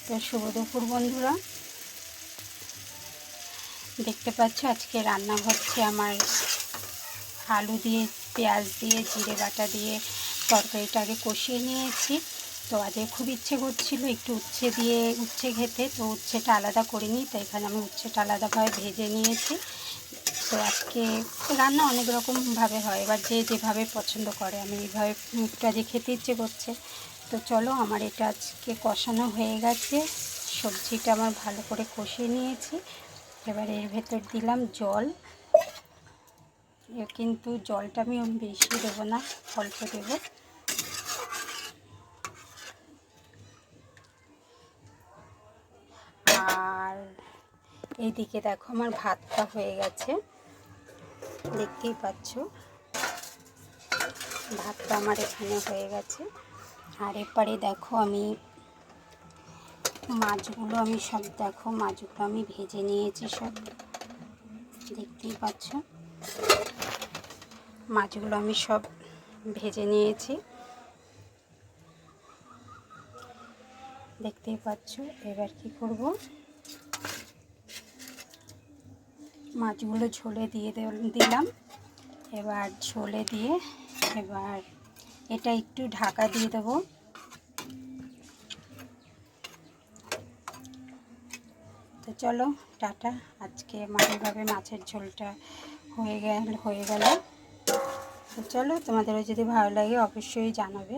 তো শুভ দুপুর বন্ধুরা, দেখতে পাচ্ছ আজকে রান্না হচ্ছে আমার আলু দিয়ে পেঁয়াজ দিয়ে জিরে বাটা দিয়ে তরকারিটা আগে কষিয়ে নিয়েছি। তো আজকে খুব ইচ্ছে করছিল একটু উচ্ছে দিয়ে উচ্ছে খেতে, তো উচ্ছেটা আলাদা করিনি, তো এখানে আমি উচ্ছেটা আলাদাভাবে ভেজে নিয়েছি। তো আজকে রান্না অনেক রকমভাবে হয়, এবার যে যেভাবে পছন্দ করে, আমি এইভাবে একটু আজকে খেতে ইচ্ছে করছে। তো চলো, আমার এটা আজকে কষানো হয়ে গেছে, সবজিটা আমার ভালো করে কষিয়ে নিয়েছি। এবার এর ভেতর দিলাম জল, কিন্তু জলটা আমি বেশি দেবো না, অল্প দেব। আর এইদিকে দেখো আমার ভাতটা হয়ে গেছে, দেখতেই পাচ্ছ ভাতটা আমার এখানে হয়ে গেছে। আর এপারে দেখো আমি মাছগুলো আমি ভেজে নিয়েছি সব, দেখতেই পাচ্ছ মাছগুলো আমি সব ভেজে নিয়েছি, দেখতেই পাচ্ছ। এবার কি করব, মাছগুলো ঝোলে দিয়ে দিলাম। এবার ঝোলে দিয়ে এবার এটা একটু ঢাকা দিয়ে দেবো। তো চলো টাটা, আজকে আমার এইভাবে মাছের ঝোলটা হয়ে গেল। তো চলো, তোমাদেরও যদি ভালো লাগে অবশ্যই জানাবে।